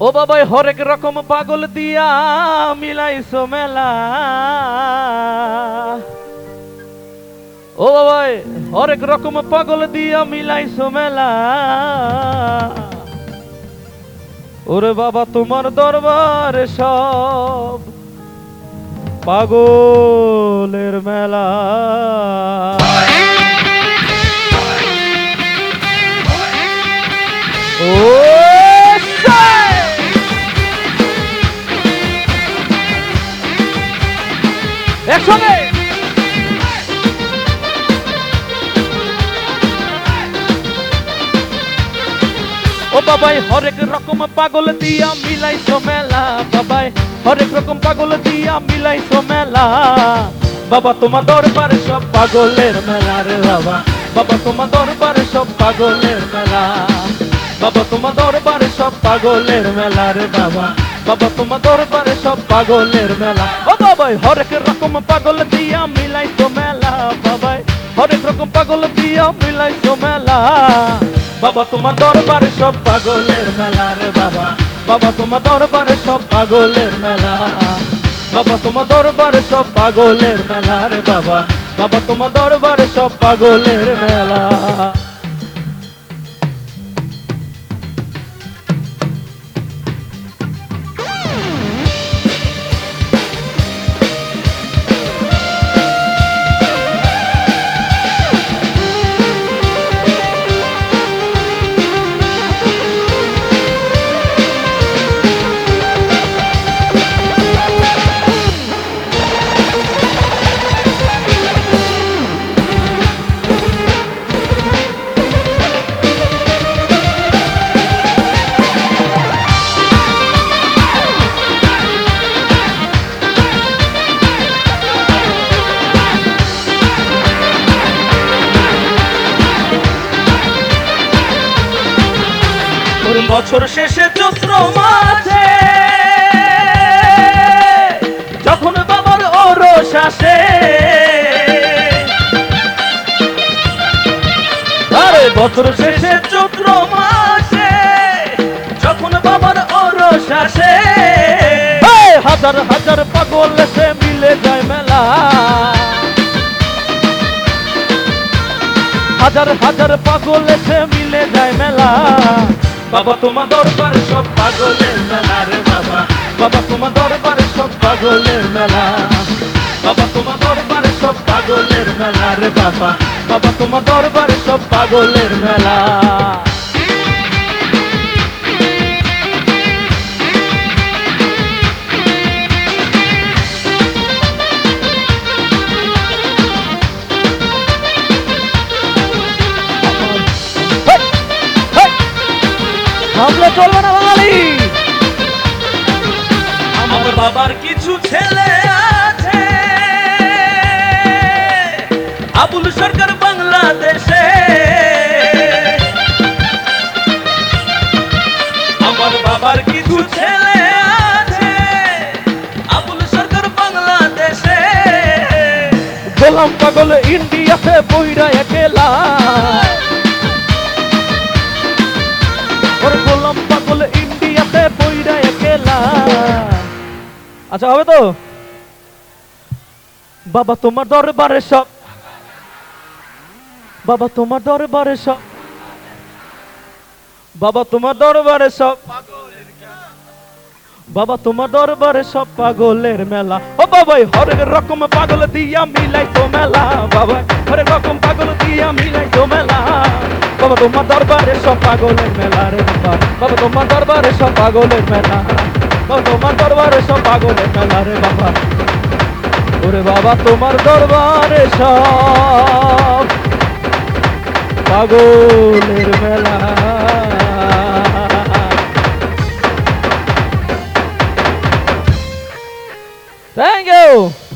ও বাবাই হরেক রকম পাগল দিয়া মিলাইছো মেলা। ও বাবাই হরেক রকম পাগল দিয়া মিলাইছো মেলা। ওরে বাবা তোমার দরবারে সব পাগলের মেলা। ও একসঙ্গে ও বাবাই হরেক রকম পাগল দিয়া মিলাইছো মেলা। বাবাই হরেক রকম পাগল দিয়া মিলাইছো মেলা। বাবা তোমার দরবারে সব পাগলের মেলা রে বাবা। বাবা তোমার দরবারে সব পাগলের মেলা। বাবা তোমার দরবারে সব পাগলের মেলা রে বাবা। বাবা তোমার দরবারে সব পাগলের মেলা। ও বাবাই হরেক রকম পাগল দিয়া মিলাইছো মেলা। বাবাই হরেক রকম পাগল দিয়া মিলাইছো মেলা। বাবা তোমার দরবারে সব পাগলের মেলা রে বাবা। বাবা তোমার দরবারে সব পাগলের মেলা। বাবা তোমার দরবারে সব পাগলের মেলা রে বাবা। বাবা তোমার দরবারে সব পাগলের মেলা। বছর শেষে চৈত্র মাসে যখন বাবার ওরস আসে। আরে বছর শেষে চৈত্র মাসে যখন বাবার ওরস আসে। হাজার হাজার পাগল এসে মিলে যায় মেলা। হাজার হাজার পাগল এসে মিলে যায় মেলা। বাবা তোমার দরবারে সব পাগলের মেলা রে বাবা। বাবা তোমার দরবারে সব পাগলের মেলা। বাবা তোমার দরবারে সব পাগলের মেলা রে বাবা। বাবা তোমার দরবারে সব পাগলের মেলা। ভাবলে চলবে না বাঙালি। আমার বাবার কিছু ছেলে আছে আবুল সরকার বাংলাদেশে। আমার বাবার কিছু ছেলে আছে আবুল সরকার বাংলাদেশে। গোলাম পাগল ইন্ডিয়াতে বইরা একলা। গোলাম পাগল ইন্ডিয়াতে বইরা একলা। আচ্ছা হবে তো? বাবা তোমার দরবারে সব। বাবা তোমার দরবারে সব। বাবা তোমার দরবারে সব। বাবা তোমার দরবারে সব পাগলের মেলা। ও বাবাই হরেক রকম পাগল দিয়া মিলাইছো মেলা। বাবা হরেক রকম পাগল দিয়া মিলাইছো মেলা। বাবা তোমার দরবারে সব পাগলের মেলা রে বাবা। বাবা তোমার দরবারে সব পাগলের মেলা। বাবা তোমার দরবারে সব পাগলের মেলা রে বাবা। ওরে বাবা তোমার দরবারে সব পাগলের মেলা। Thank you.